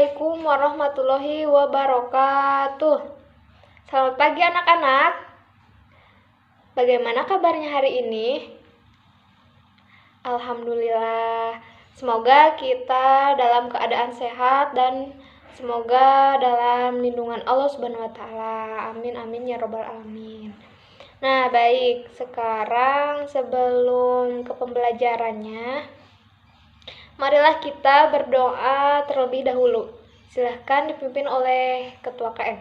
Assalamualaikum warahmatullahi wabarakatuh. Selamat pagi anak-anak. Bagaimana kabarnya hari ini? Alhamdulillah. Semoga kita dalam keadaan sehat dan semoga dalam lindungan Allah Subhanahu wa taala. Amin amin ya robbal alamin. Nah, baik. Sekarang sebelum ke pembelajarannya, marilah kita berdoa terlebih dahulu. Silahkan dipimpin oleh Ketua KM.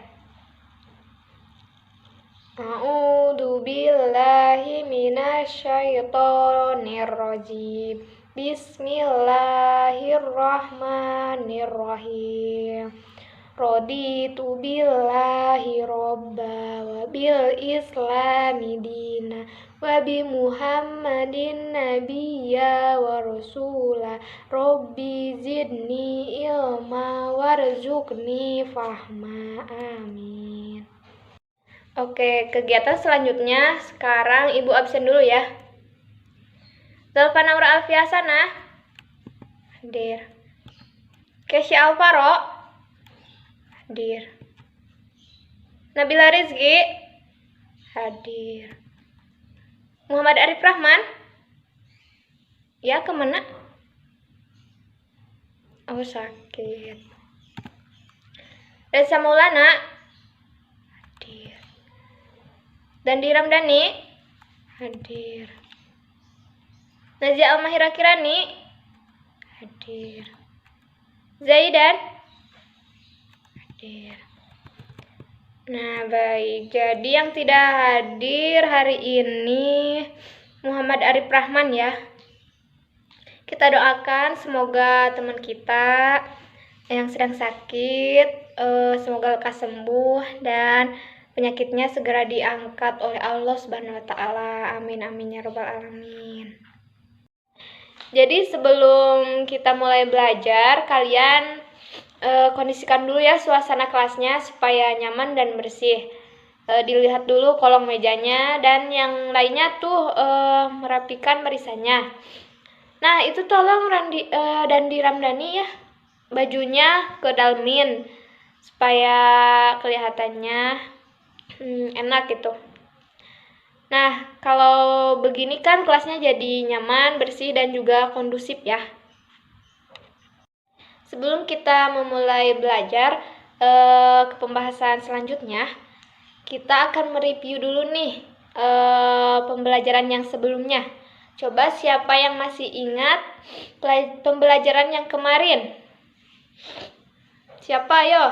A'udzu billahi minasyaitonir rajim. Bismillahirrahmanirrahim. Raditu billahi robba wa bil islami dina wa bi muhammadin nabiyya wa rasula rabbi zidni ilma warzuqni fahma amin. Oke, kegiatan selanjutnya sekarang ibu absen dulu ya. Zalfanaura Alfiasana hadir. Kesya Alvaro hadir. Nabila Rizki hadir. Muhammad Arif Rahman, ya kemana? Oh, sakit. Reza Maulana hadir. Dandi Ramdhani hadir. Nazia Almahira Kirani hadir. Zaidan hadir. Nah, baik. Jadi yang tidak hadir hari ini Muhammad Arif Rahman ya. Kita doakan semoga teman kita yang sedang sakit semoga lekas sembuh dan penyakitnya segera diangkat oleh Allah Subhanahu wa taala. Amin amin ya robbal alamin. Jadi sebelum kita mulai belajar, kalian kondisikan dulu ya suasana kelasnya supaya nyaman dan bersih. Dilihat dulu kolong mejanya dan yang lainnya tuh merapikan barisannya. Nah, itu tolong Dandi Ramdhani ya bajunya kedalmin supaya kelihatannya enak gitu. Nah, kalau begini kan kelasnya jadi nyaman, bersih dan juga kondusif ya. Sebelum kita memulai belajar ke pembahasan selanjutnya, kita akan mereview dulu nih pembelajaran yang sebelumnya. Coba siapa yang masih ingat pembelajaran yang kemarin? Siapa, ayo?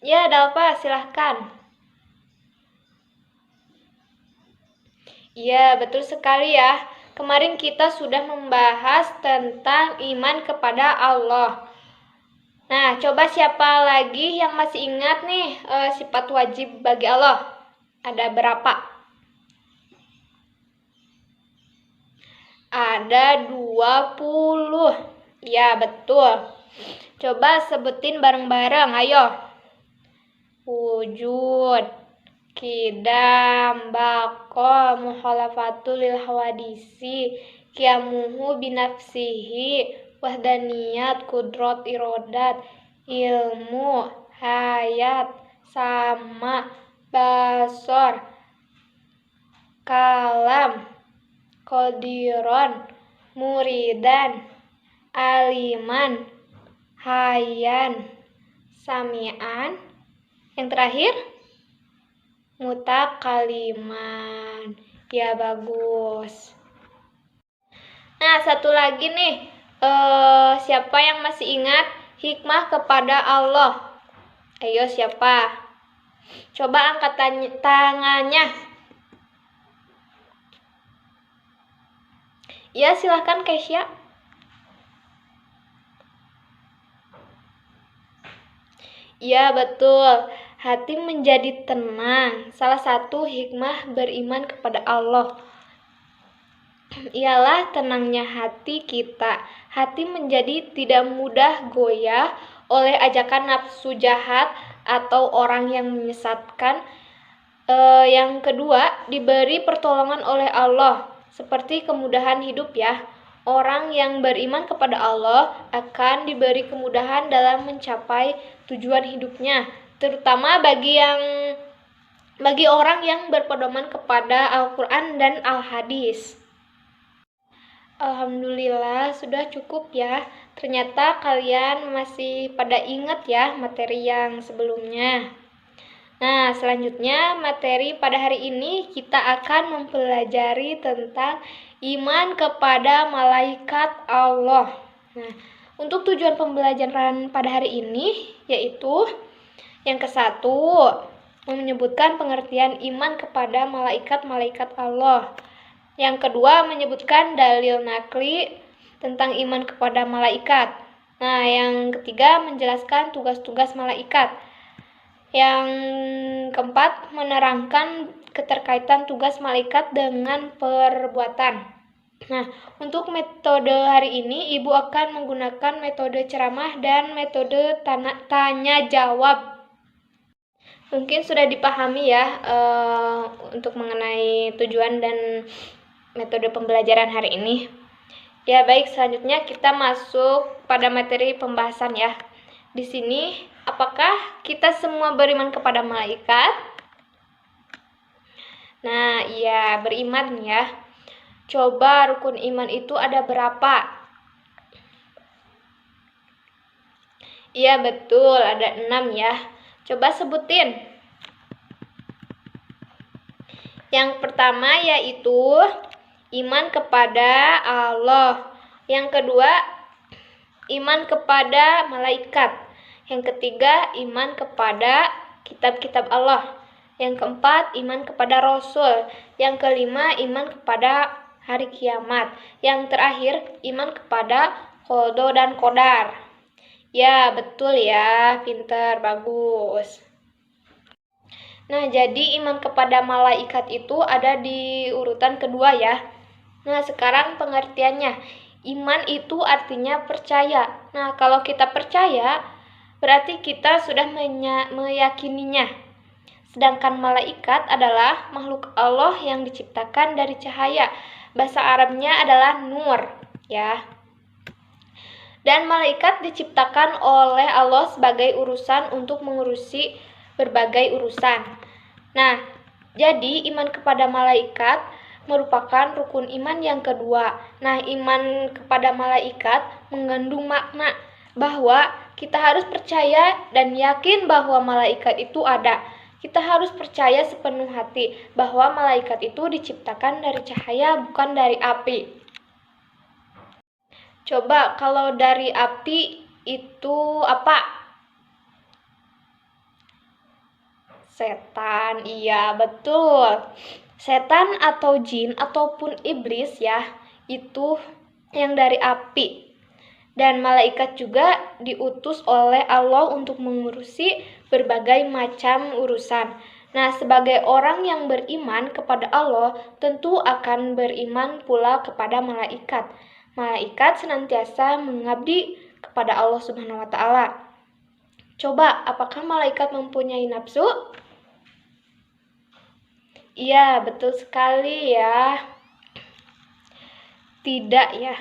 Ya, Dalpa, silahkan. Iya, betul sekali ya. Kemarin kita sudah membahas tentang iman kepada Allah. Nah, coba siapa lagi yang masih ingat nih sifat wajib bagi Allah? Ada berapa? Ada 20. Ya, betul. Coba sebutin bareng-bareng, ayo. Wujud, qidam, baqa, mukhalafatul lil hawadisi, qiyamuhu binafsihi, wahdaniyat, kudrat, irodat, ilmu, hayat, sama, basor, kalam, qadiron, muridan, aliman, hayan, sami'an. Yang terakhir mutakaliman. Ya, bagus. Nah, satu lagi nih, siapa yang masih ingat hikmah kepada Allah? Ayo, siapa? Coba angkat tangannya. Ya, silahkan Kesya. Ya, betul. Hati menjadi tenang. Salah satu hikmah beriman kepada Allah ialah tenangnya hati kita. Hati menjadi tidak mudah goyah oleh ajakan nafsu jahat atau orang yang menyesatkan. Yang kedua, diberi pertolongan oleh Allah seperti kemudahan hidup ya. Orang yang beriman kepada Allah akan diberi kemudahan dalam mencapai tujuan hidupnya, terutama bagi orang yang berpedoman kepada Al-Quran dan Al-Hadis. Alhamdulillah, sudah cukup ya. Ternyata kalian masih pada ingat ya materi yang sebelumnya. Nah, selanjutnya materi pada hari ini kita akan mempelajari tentang iman kepada malaikat Allah. Nah, untuk tujuan pembelajaran pada hari ini yaitu yang ke-1, menyebutkan pengertian iman kepada malaikat-malaikat Allah. Yang kedua, menyebutkan dalil nakli tentang iman kepada malaikat. Nah, yang ketiga, menjelaskan tugas-tugas malaikat. Yang keempat, menerangkan keterkaitan tugas malaikat dengan perbuatan. Nah, untuk metode hari ini, Ibu akan menggunakan metode ceramah dan metode tanya jawab. Mungkin sudah dipahami ya untuk mengenai tujuan dan metode pembelajaran hari ini. Ya, baik, selanjutnya kita masuk pada materi pembahasan ya. Di sini, apakah kita semua beriman kepada malaikat? Nah, iya, beriman ya. Coba rukun iman itu ada berapa? Iya, betul, ada 6 ya. Coba sebutin. Yang pertama yaitu iman kepada Allah. Yang kedua, iman kepada malaikat. Yang ketiga, iman kepada kitab-kitab Allah. Yang keempat, iman kepada Rasul. Yang kelima, iman kepada hari kiamat. Yang terakhir, iman kepada qada dan qadar. Ya, betul ya, pinter, bagus. Nah, jadi iman kepada malaikat itu ada di urutan kedua ya. Nah, sekarang pengertiannya. Iman itu artinya percaya. Nah, kalau kita percaya, berarti kita sudah meyakininya. Sedangkan malaikat adalah makhluk Allah yang diciptakan dari cahaya. Bahasa Arabnya adalah nur, ya. Dan malaikat diciptakan oleh Allah sebagai urusan untuk mengurusi berbagai urusan. Nah, jadi iman kepada malaikat merupakan rukun iman yang kedua. Nah, iman kepada malaikat mengandung makna bahwa kita harus percaya dan yakin bahwa malaikat itu ada. Kita harus percaya sepenuh hati bahwa malaikat itu diciptakan dari cahaya, bukan dari api. Coba kalau dari api itu apa? Setan, iya betul. Setan atau jin ataupun iblis ya, itu yang dari api. Dan malaikat juga diutus oleh Allah untuk mengurusi berbagai macam urusan. Nah, sebagai orang yang beriman kepada Allah, tentu akan beriman pula kepada malaikat. Malaikat senantiasa mengabdi kepada Allah Subhanahu wa Ta'ala. Coba, apakah malaikat mempunyai nafsu? Iya, betul sekali ya. Tidak ya.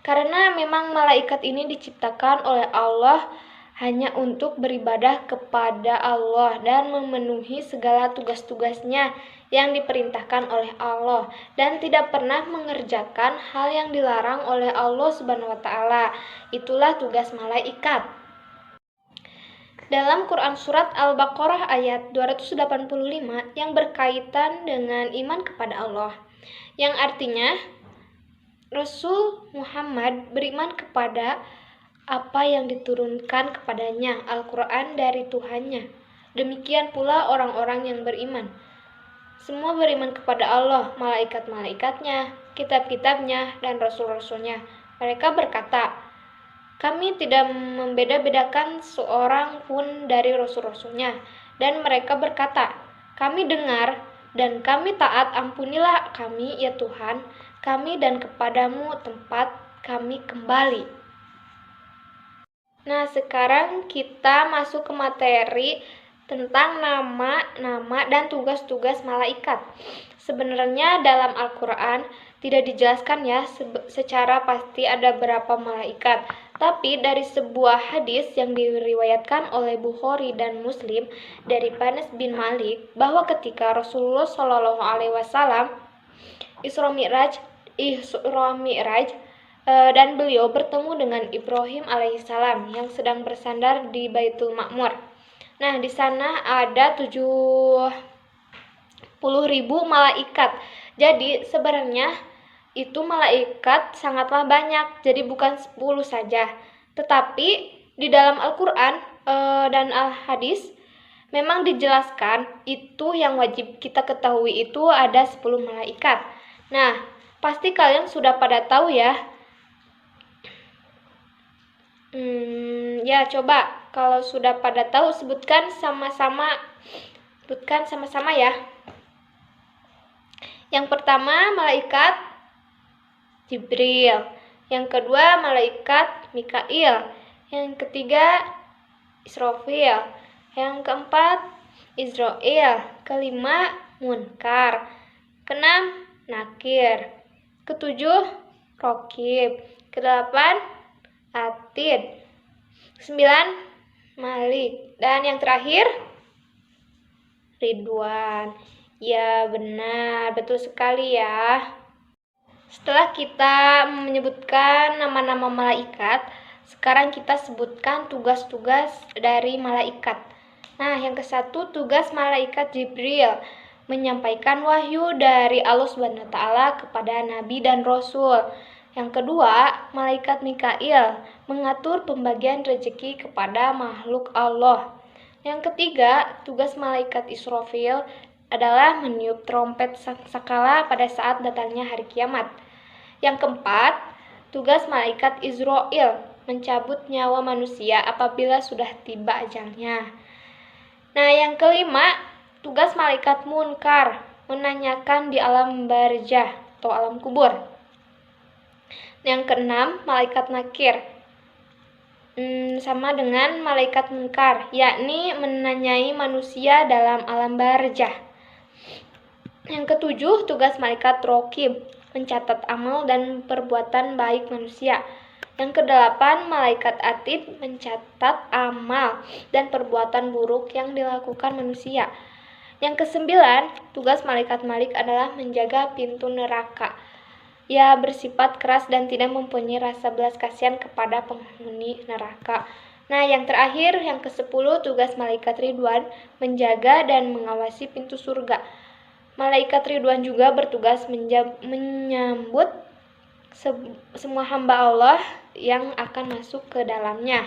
Karena memang malaikat ini diciptakan oleh Allah hanya untuk beribadah kepada Allah dan memenuhi segala tugas-tugasnya yang diperintahkan oleh Allah dan tidak pernah mengerjakan hal yang dilarang oleh Allah Subhanahu wa Ta'ala. Itulah tugas malaikat. Dalam Quran Surat Al-Baqarah ayat 285 yang berkaitan dengan iman kepada Allah, yang artinya Rasul Muhammad beriman kepada apa yang diturunkan kepadanya, Al-Quran dari Tuhannya. Demikian pula orang-orang yang beriman. Semua beriman kepada Allah, malaikat-malaikatnya, kitab-kitabnya, dan rasul-rasulnya. Mereka berkata, kami tidak membeda-bedakan seorang pun dari rasul-rasulnya. Dan mereka berkata, kami dengar dan kami taat, ampunilah kami ya Tuhan kami dan kepadamu tempat kami kembali. Nah, sekarang kita masuk ke materi tentang nama-nama dan tugas-tugas malaikat. Sebenarnya dalam Al-Quran tidak dijelaskan ya secara pasti ada berapa malaikat. Tapi dari sebuah hadis yang diriwayatkan oleh Bukhari dan Muslim dari Anas bin Malik bahwa ketika Rasulullah Shallallahu Alaihi Wasallam Isra Mi'raj dan beliau bertemu dengan Ibrahim alaihissalam yang sedang bersandar di Baitul Ma'mur. Nah, di sana ada 70.000 malaikat. Jadi sebenarnya itu malaikat sangatlah banyak. Jadi bukan 10 saja. Tetapi di dalam Al-Quran dan Al-Hadis memang dijelaskan itu yang wajib kita ketahui itu ada 10 malaikat. Nah, pasti kalian sudah pada tahu ya. Ya, coba kalau sudah pada tahu sebutkan sama-sama ya. Yang pertama malaikat Jibril, yang kedua malaikat Mikail, yang ketiga Israfil, yang keempat Israel, kelima Munkar, keenam Nakir, ketujuh Rokib, kedelapan Atid, 9 Malik, dan yang terakhir Ridwan. Ya benar, betul sekali ya. Setelah kita menyebutkan nama-nama malaikat, sekarang kita sebutkan tugas-tugas dari malaikat. Nah, yang ke-1 tugas malaikat Jibril menyampaikan wahyu dari Allah Subhanahu wa taala kepada nabi dan rasul. Yang kedua, malaikat Mikail mengatur pembagian rezeki kepada makhluk Allah. Yang ketiga, tugas malaikat Israfil adalah meniup trompet sangkakala pada saat datangnya hari kiamat. Yang keempat, tugas malaikat Israel mencabut nyawa manusia apabila sudah tiba ajalnya. Nah, yang kelima, tugas malaikat Munkar menanyakan di alam barzah atau alam kubur. Yang keenam, malaikat Nakir sama dengan malaikat Munkar, yakni menanyai manusia dalam alam barzah. Yang ketujuh, tugas malaikat Rokib mencatat amal dan perbuatan baik manusia. Yang kedelapan, malaikat Atid mencatat amal dan perbuatan buruk yang dilakukan manusia. Yang kesembilan, tugas malaikat Malik adalah menjaga pintu neraka. Ia bersifat keras dan tidak mempunyai rasa belas kasihan kepada penghuni neraka. Nah, yang terakhir, yang ke-10, tugas malaikat Ridwan menjaga dan mengawasi pintu surga. Malaikat Ridwan juga bertugas menyambut semua hamba Allah yang akan masuk ke dalamnya.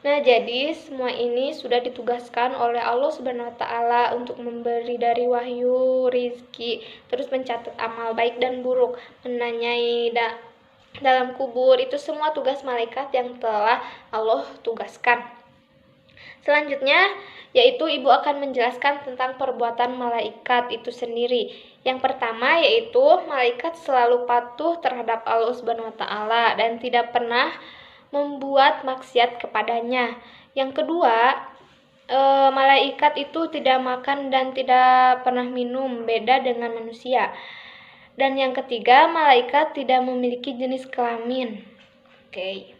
Nah, jadi semua ini sudah ditugaskan oleh Allah Subhanahu wa taala untuk memberi dari wahyu, rizki, terus mencatat amal baik dan buruk, menanyai dalam kubur, itu semua tugas malaikat yang telah Allah tugaskan. Selanjutnya, yaitu ibu akan menjelaskan tentang perbuatan malaikat itu sendiri. Yang pertama yaitu malaikat selalu patuh terhadap Allah Subhanahu wa taala dan tidak pernah membuat maksiat kepadanya. Yang kedua, malaikat itu tidak makan dan tidak pernah minum, beda dengan manusia. Dan yang ketiga, malaikat tidak memiliki jenis kelamin. Oke.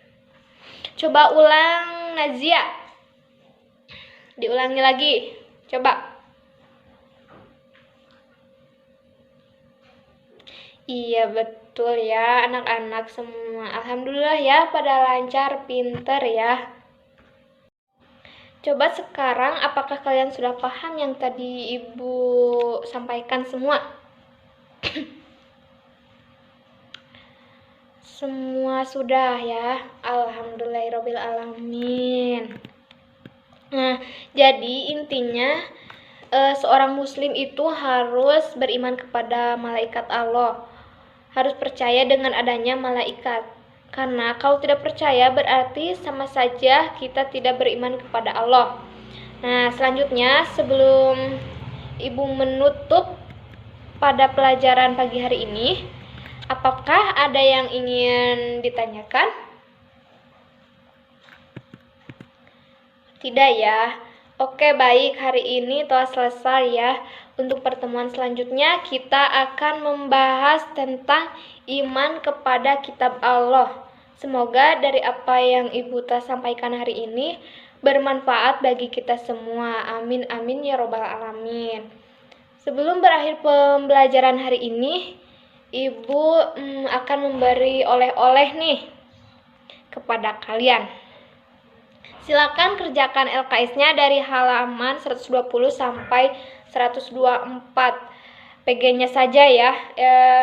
Coba ulang, Nazia. Diulangi lagi. Coba. Iya, betul ya anak-anak semua. Alhamdulillah ya pada lancar, pinter ya. Coba sekarang apakah kalian sudah paham yang tadi ibu sampaikan semua? Semua sudah ya. Alhamdulillahirabbil alamin. Nah, jadi intinya seorang muslim itu harus beriman kepada malaikat Allah. Harus percaya dengan adanya malaikat. Karena kalau tidak percaya berarti sama saja kita tidak beriman kepada Allah. Nah, selanjutnya sebelum ibu menutup pada pelajaran pagi hari ini, apakah ada yang ingin ditanyakan? Tidak ya. Oke, baik. Hari ini telah selesai ya. Untuk pertemuan selanjutnya kita akan membahas tentang iman kepada kitab Allah. Semoga dari apa yang Ibu telah sampaikan hari ini bermanfaat bagi kita semua. Amin amin ya robbal alamin. Sebelum berakhir pembelajaran hari ini, Ibu akan memberi oleh-oleh nih kepada kalian. Silakan kerjakan LKS-nya dari halaman 120 sampai 124. PG-nya saja ya.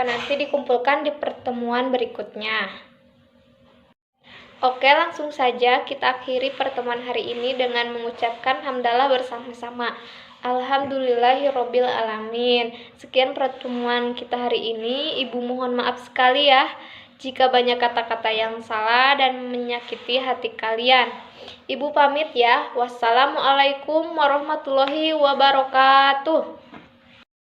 Nanti dikumpulkan di pertemuan berikutnya. Oke, langsung saja kita akhiri pertemuan hari ini dengan mengucapkan hamdalah bersama-sama. Alhamdulillahirabbil alamin. Sekian pertemuan kita hari ini. Ibu mohon maaf sekali ya jika banyak kata-kata yang salah dan menyakiti hati kalian. Ibu pamit ya. Wassalamualaikum warahmatullahi wabarakatuh.